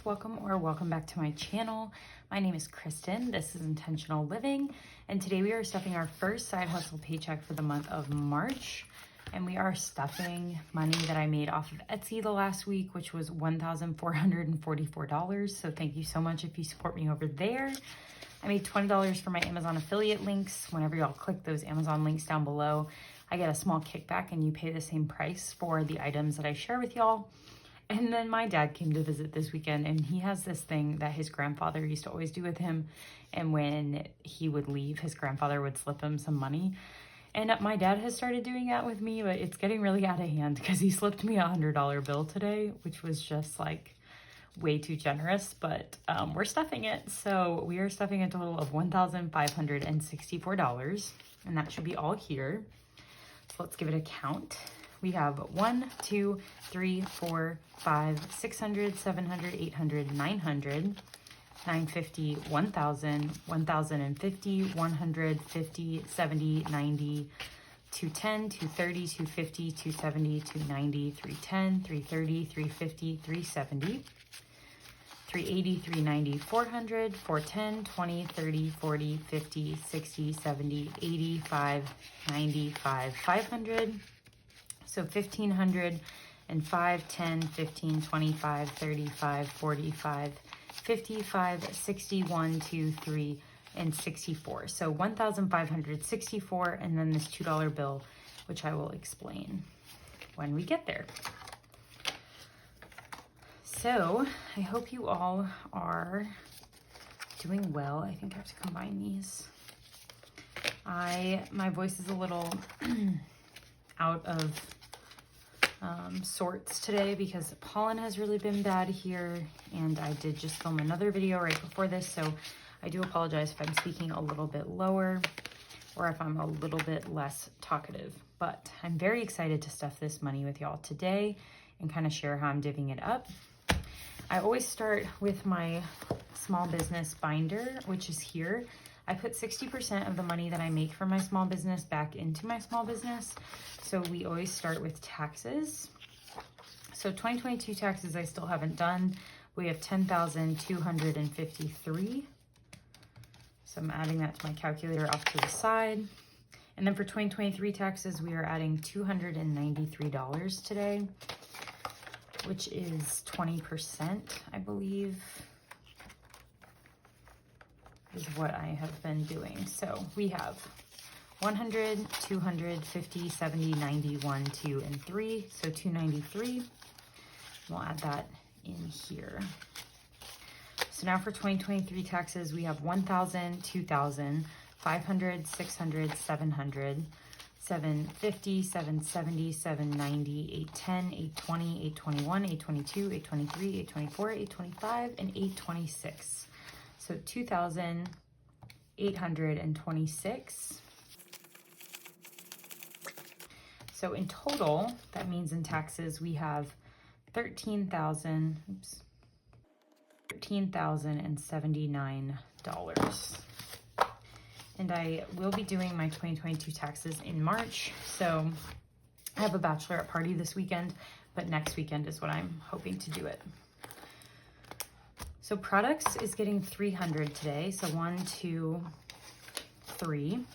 welcome back to my channel. My name is Kristen. This is Intentional Living, and today we are stuffing our first side hustle paycheck for the month of March. And we are stuffing money that I made off of Etsy the last week, which was $1,444. So thank you so much if you support me over there. I made $20 for my Amazon affiliate links. Whenever y'all click those Amazon links down below, I get a small kickback and you pay the same price for the items that I share with y'all. And then my dad came to visit this weekend, and he has this thing that his grandfather used to always do with him. And when he would leave, his grandfather would slip him some money. And my dad has started doing that with me, but it's getting really out of hand because he slipped me a $100 bill today, which was just like way too generous, but we're stuffing it. So we are stuffing a total of $1,564, and that should be all here. So let's give it a count. We have 1, 2, 3, 4, 5, 600, 700, 800, 900, 950, 1,000, 1,050, 150, 70, 90, 210, 230, 250, 270, 290, 310, 330, 350, 370, 380, 390, 400, 410, 20, 30, 40, 50, 60, 70, 85, 95, 500. So 1,500 and 5, 10, 15, 25, 35, 45, 55, 61, 2, 3, and 64. So 1,564, and then this $2 bill, which I will explain when we get there. So I hope you all are doing well. I think I have to combine these. My voice is a little out of sorts today because pollen has really been bad here, and I did just film another video right before this, so I do apologize if I'm speaking a little bit lower or if I'm a little bit less talkative, but I'm very excited to stuff this money with y'all today and kind of share how I'm divvying it up. I always start with my small business binder, which is here. I put 60% of the money that I make from my small business back into my small business. So we always start with taxes. So 2022 taxes I still haven't done. We have 10,253. So I'm adding that to my calculator off to the side. And then for 2023 taxes, we are adding $293 today, which is 20%, I believe, is what I have been doing. So we have 100, 200, 50, 70, 90, 1, 2, and 3. So 293. We'll add that in here. So now for 2023 taxes, we have 1,000, 2,000, 500, 600, 700, 750, 770, 790, 810, 820, 821, 822, 823, 824, 825, and 826. So 2,826. So in total, that means in taxes, we have $13,079. And I will be doing my 2022 taxes in March. So I have a bachelorette party this weekend, but next weekend is when I'm hoping to do it. So products is getting 300 today. So 1, 2, 3.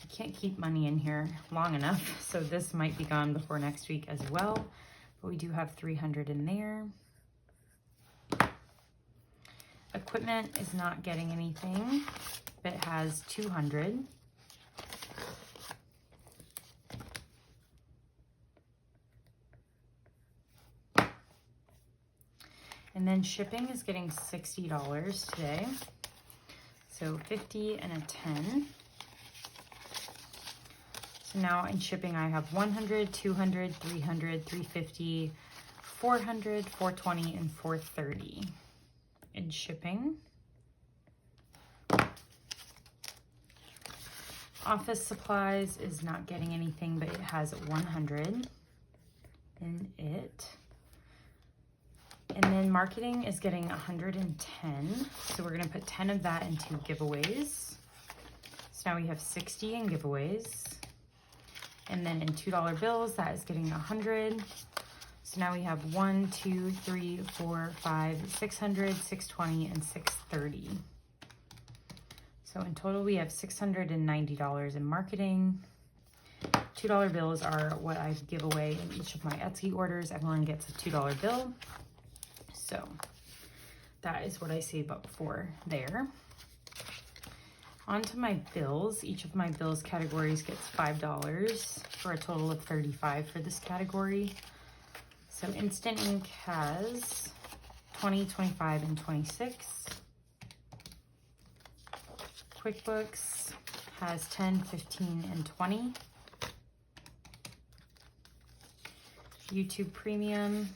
I can't keep money in here long enough, so this might be gone before next week as well. But we do have 300 in there. Equipment is not getting anything, but it has 200. And then shipping is getting $60 today. So 50 and a 10. So now in shipping, I have 100, 200, 300, 350, 400, 420, and 430 in shipping. Office supplies is not getting anything, but it has 100 in it. And then marketing is getting 110. So we're gonna put 10 of that into giveaways. So now we have 60 in giveaways. And then in $2 bills, that is getting 100. So now we have 1, 2, 3, 4, 5, 600, 620, and 630. So in total, we have $690 in marketing. $2 bills are what I give away in each of my Etsy orders. Everyone gets a $2 bill. So that is what I save up for there. On to my bills. Each of my bills categories gets $5 for a total of $35 for this category. So Instant Ink has 20, 25, and 26. QuickBooks has 10, 15, and 20. YouTube Premium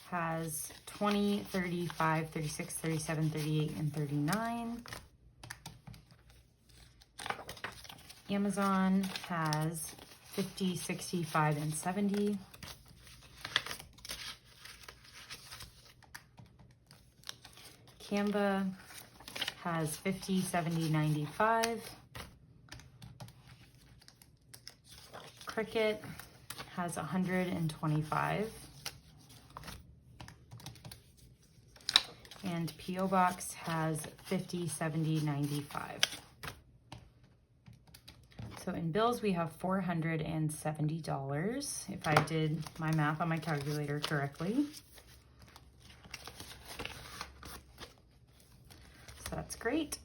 has 20, 35, 36, 37, 38, and 39. Amazon has 50, 65, and 70. Canva has 50, 70, 95. Cricut has 125. And P.O. Box has 50, 70, 95. So in bills, we have $470, if I did my math on my calculator correctly. So that's great.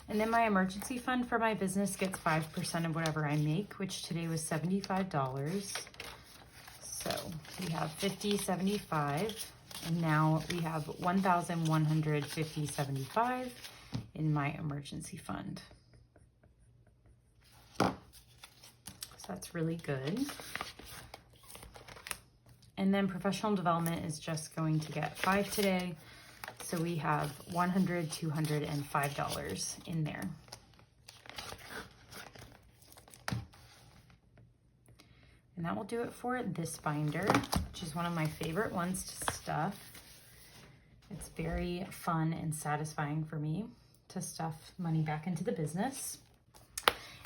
And then my emergency fund for my business gets 5% of whatever I make, which today was $75. So we have 50, 75, and now we have 1,150.75 in my emergency fund. So that's really good. And then professional development is just going to get 5 today. So we have $100, $200, and $5 in there. And that will do it for this binder, which is one of my favorite ones to stuff. It's very fun and satisfying for me to stuff money back into the business.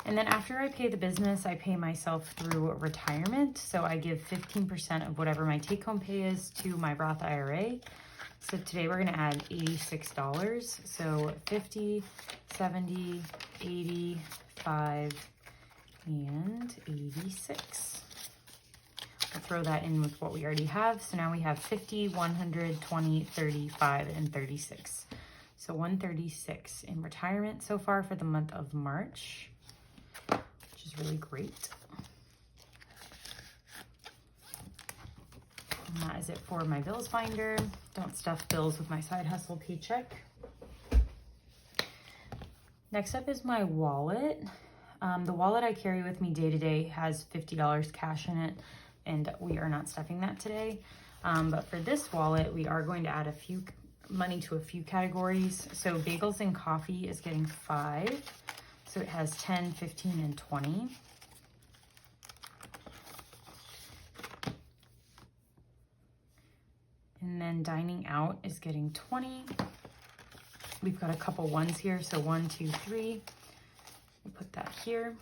And then after I pay the business, I pay myself through retirement. So I give 15% of whatever my take-home pay is to my Roth IRA. So today we're gonna add $86. So 50, 70, 85, and 86. I'll throw that in with what we already have. So now we have 50, 100, 20, 35, and 36. So 136 in retirement so far for the month of March, which is really great. And that is it for my bills binder. Don't stuff bills with my side hustle Paycheck. Next up is my wallet. The wallet I carry with me day to day has $50 cash in it, and we are not stuffing that today. But for this wallet, we are going to add money to a few categories. So bagels and coffee is getting 5. So it has 10, 15, and 20. And then dining out is getting 20. We've got a couple ones here. So 1, 2, 3. We'll put that here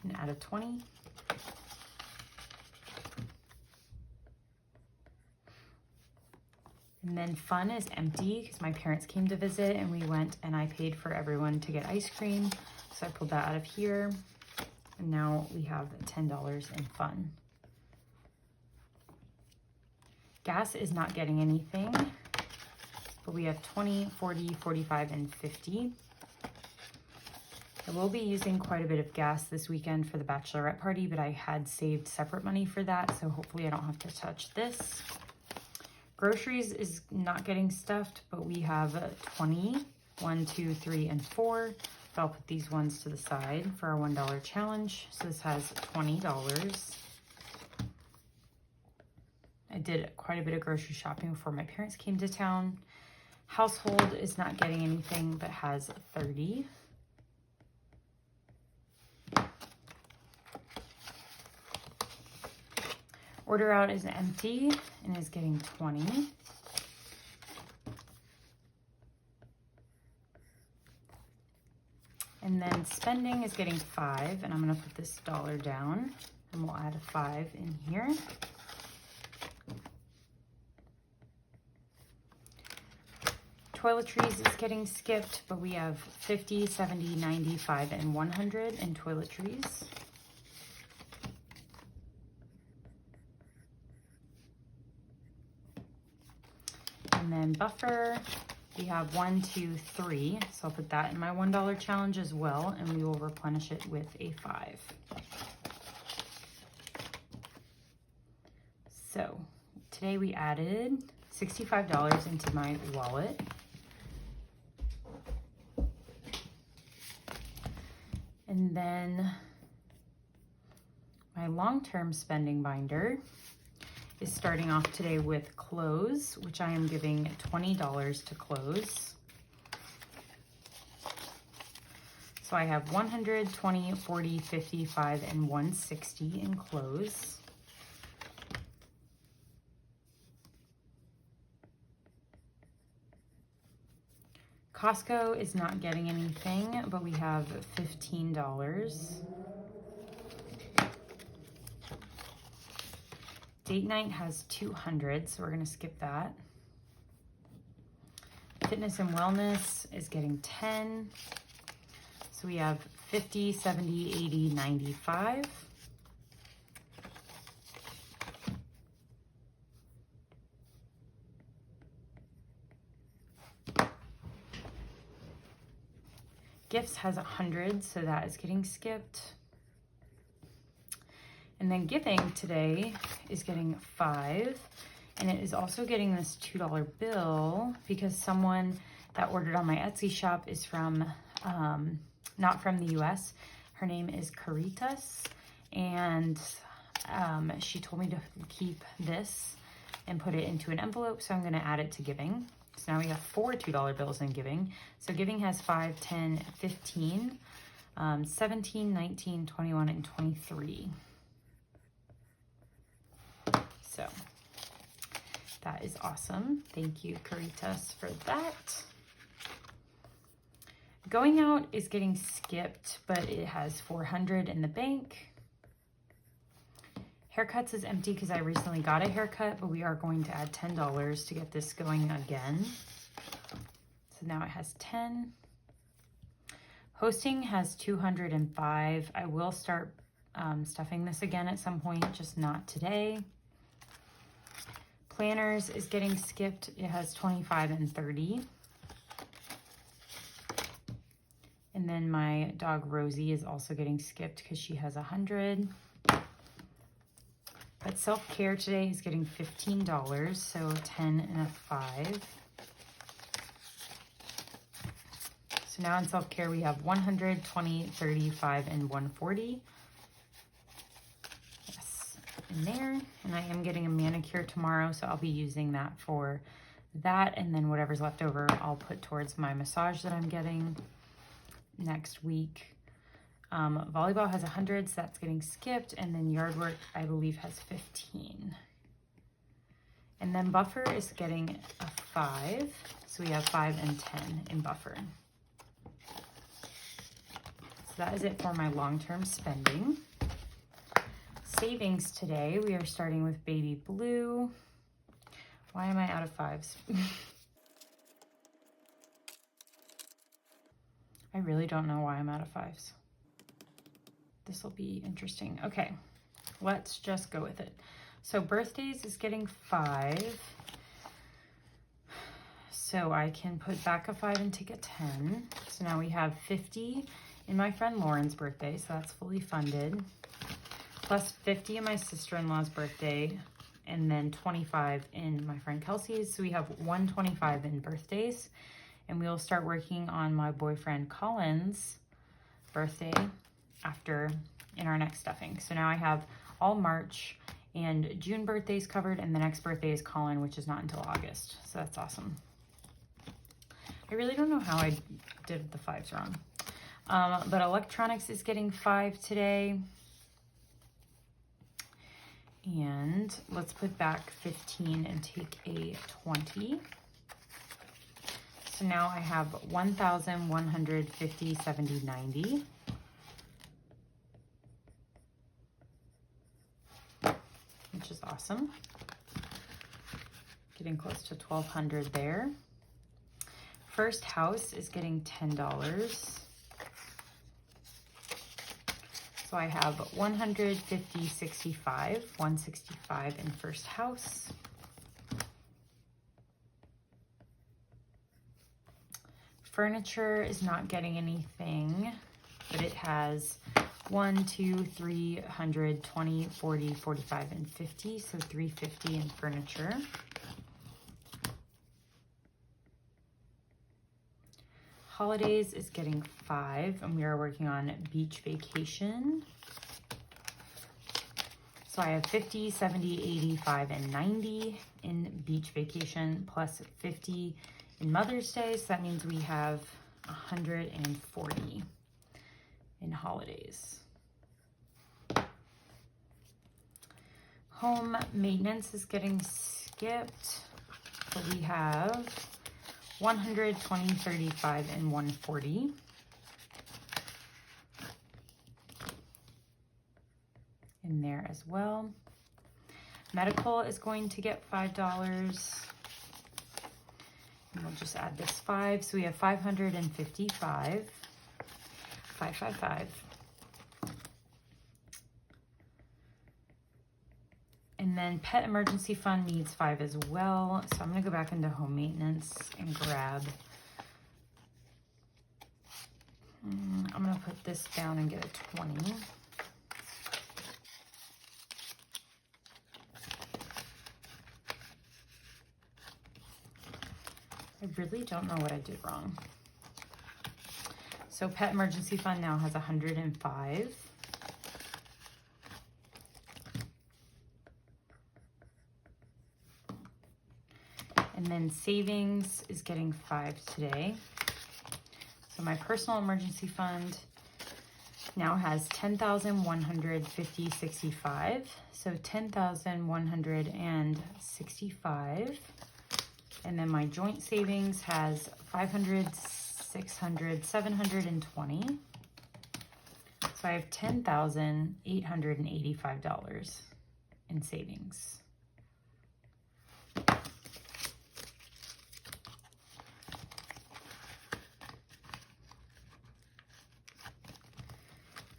and add a 20. And then fun is empty because my parents came to visit and we went and I paid for everyone to get ice cream. So I pulled that out of here. And now we have $10 in fun. Gas is not getting anything, but we have 20, 40, 45, and 50. I will be using quite a bit of gas this weekend for the bachelorette party, but I had saved separate money for that, so hopefully I don't have to touch this. Groceries is not getting stuffed, but we have 20, 1, 2, 3, and 4. But I'll put these ones to the side for our $1 challenge. So this has $20. I did quite a bit of grocery shopping before my parents came to town. Household is not getting anything, but has 30. Order out is empty and is getting 20. And then spending is getting 5, and I'm gonna put this dollar down And we'll add a 5 in here. Toiletries is getting skipped, but we have 50, 70, 95, and 100 in toiletries. And then buffer, we have 1, 2, 3. So I'll put that in my $1 challenge as well, and we will replenish it with a 5. So today we added $65 into my wallet. And then my long-term spending binder is starting off today with clothes, which I am giving $20 to close. So I have 100, 20, 40, 55, and 160 in clothes. Costco is not getting anything, but we have $15. Date night has 200, so we're gonna skip that. Fitness and wellness is getting 10. So we have 50, 70, 80, 95. Gifts has 100, so that is getting skipped. And then giving today is getting 5, and it is also getting this $2 bill because someone that ordered on my Etsy shop is from, not from the US. Her name is Caritas, and she told me to keep this and put it into an envelope, so I'm gonna add it to giving. So now we have 4 $2 bills in giving. So giving has 5, 10, 15, 17, 19, 21, and 23. So that is awesome. Thank you, Caritas, for that. Going out is getting skipped, but it has 400 in the bank. Haircuts is empty because I recently got a haircut, but we are going to add $10 to get this going again. So now it has 10. Hosting has 205. I will start stuffing this again at some point, just not today. Planners is getting skipped. It has 25 and 30. And then my dog Rosie is also getting skipped because she has 100. But self-care today is getting $15, so 10 and a 5. So now in self-care we have 100, 20, 35, and 140. Yes, in there. And I am getting a manicure tomorrow, so I'll be using that for that. And then whatever's left over, I'll put towards my massage that I'm getting next week. Volleyball has 100, so that's getting skipped. And then yard work, I believe, has 15. And then buffer is getting a 5. So we have 5 and 10 in buffer. So that is it for my long-term spending. Savings today, we are starting with baby blue. Why am I out of 5s? I really don't know why I'm out of 5s. This will be interesting. Okay, let's just go with it. So birthdays is getting 5. So I can put back a 5 and take a 10. So now we have 50 in my friend Lauren's birthday, so that's fully funded. Plus 50 in my sister-in-law's birthday, and then 25 in my friend Kelsey's. So we have 125 in birthdays. And we will start working on my boyfriend Colin's birthday after in our next stuffing. So now I have all March and June birthdays covered, and the next birthday is Colin, which is not until August. So that's awesome. I really don't know how I did the 5s wrong. But electronics is getting 5 today. And let's put back 15 and take a 20. So now I have 1,150, 70, 90. which is awesome. Getting close to $1,200 there. First house is getting $10. So I have 150, 65, 165 in first house. Furniture is not getting anything, but it has 1, 2, 300, 20, 40, 45, and 50. So 350 in furniture. Holidays is getting 5, and we are working on beach vacation. So I have 50, 70, 85, and 90 in beach vacation, plus 50 in Mother's Day. So that means we have 140 in holidays. Home maintenance is getting skipped. So we have 100, 20, 35, and 140. In there as well. Medical is going to get $5. And we'll just add this 5. So we have 555. 555. And then pet emergency fund needs 5 as well. So I'm going to go back into home maintenance and grab. I'm going to put this down and get a 20. I really don't know what I did wrong. So pet emergency fund now has 105. And then savings is getting 5 today. So my personal emergency fund now has 10,150.65. So 10,165. And then my joint savings has 500, 600, 720. So I have $10,885 in savings.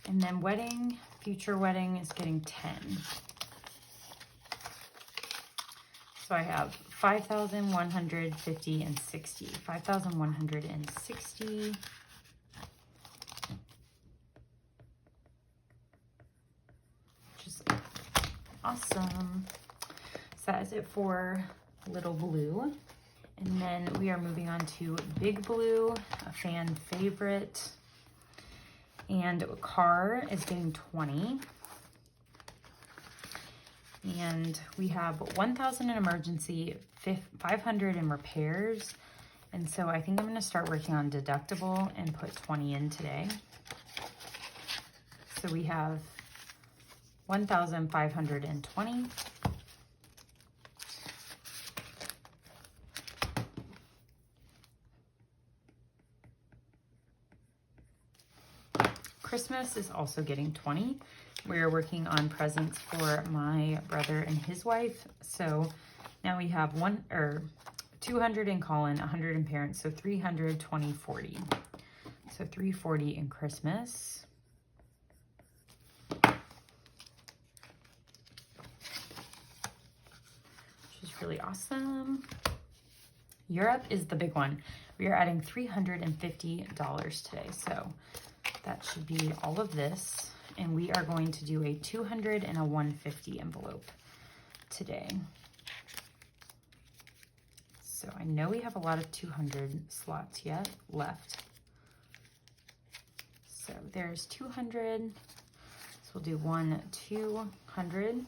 And then wedding, future wedding is getting 10. So I have 5,150 and 60. 5,160. Which is awesome. So that is it for Little Blue. And then we are moving on to Big Blue, a fan favorite. And car is getting 20. And we have 1,000 in emergency, 500 in repairs. And so I think I'm going to start working on deductible and put 20 in today. So we have 1,520. Christmas is also getting 20. We're working on presents for my brother and his wife. So now we have 200 in Colin, 100 in parents, so 300, 20, 40. So 340 in Christmas. Which is really awesome. Europe is the big one. We are adding $350 today. So that should be all of this. And we are going to do a 200 and a 150 envelope today. So I know we have a lot of 200 slots yet left. So there's 200. So we'll do 1, 200.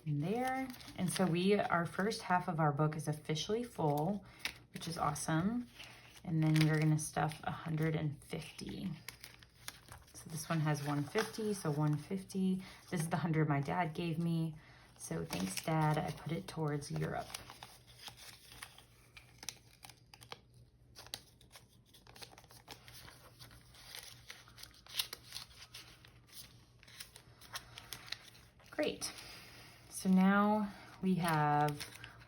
There. And so our first half of our book is officially full, which is awesome. And then we're going to stuff 150. So this one has 150, so 150. This is the 100 my dad gave me. So thanks, Dad. I put it towards Europe. Great. So now we have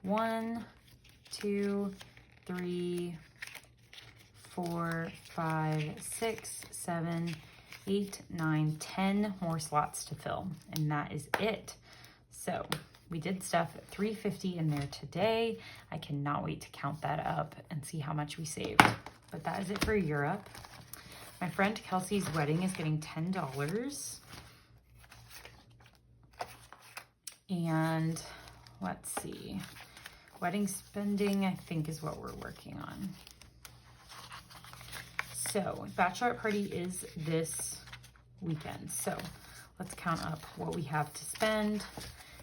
1, 2, 3, 4, 5, 6, 7, 8, 9, 10 more slots to fill, and that is it. So we did stuff $350 in there today. I cannot wait to count that up and see how much we saved. But that is it for Europe. My friend Kelsey's wedding is getting $10. And let's see, wedding spending, I think, is what we're working on. So bachelorette party is this weekend. So let's count up what we have to spend.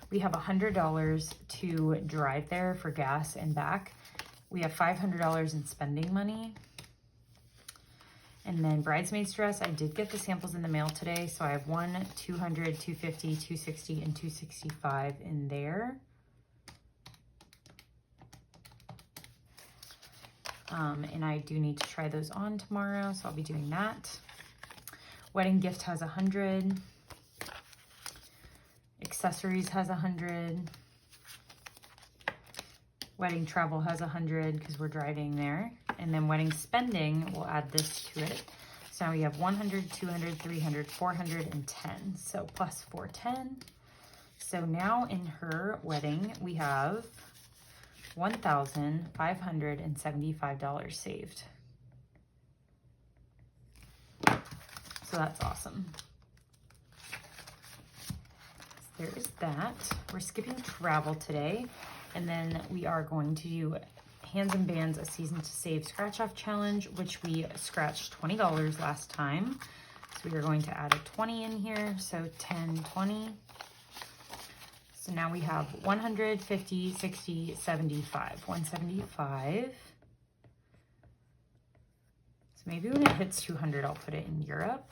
We have $100 to drive there for gas and back. We have $500 in spending money. And then bridesmaid's dress, I did get the samples in the mail today. So I have 100, 200, 250, 260, and 265 in there. And I do need to try those on tomorrow, so I'll be doing that. Wedding gift has 100. Accessories has 100. Wedding travel has 100 because we're driving there. And then wedding spending, we'll add this to it. So now we have 100, 200, 300, 410. So plus 410. So now in her wedding, we have $1,575 saved. So that's awesome. So there is that. We're skipping travel today, and then we are going to do Hands and Bands, a season to save scratch off challenge, which we scratched $20 last time. So we are going to add a 20 in here. So 10, 20. So now we have 100, 50, 60, 75, 175. So maybe when it hits 200, I'll put it in Europe.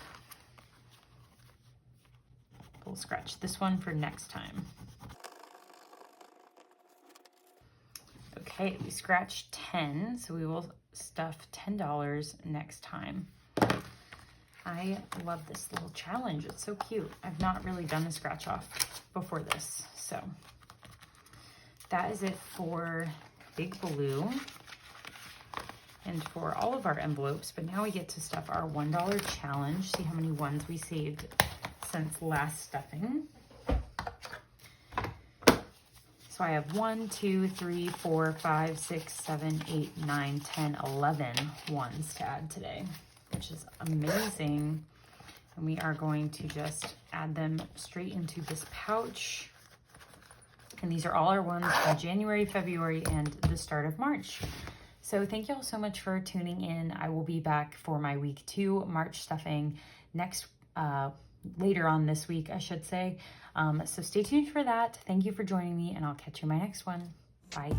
We'll scratch this one for next time. Okay, we scratched 10, so we will stuff $10 next time. I love this little challenge. It's so cute. I've not really done a scratch off before this. So that is it for Big Blue and for all of our envelopes. But now we get to stuff our $1 challenge. See how many ones we saved since last stuffing. So I have 1, 2, 3, 4, 5, 6, 7, 8, 9, 10, 11 ones to add today, which is amazing. And we are going to just add them straight into this pouch. And these are all our ones from January, February, and the start of March. So thank you all so much for tuning in. I will be back for my week 2 March stuffing later on this week, I should say. So stay tuned for that. Thank you for joining me, and I'll catch you in my next one. Bye.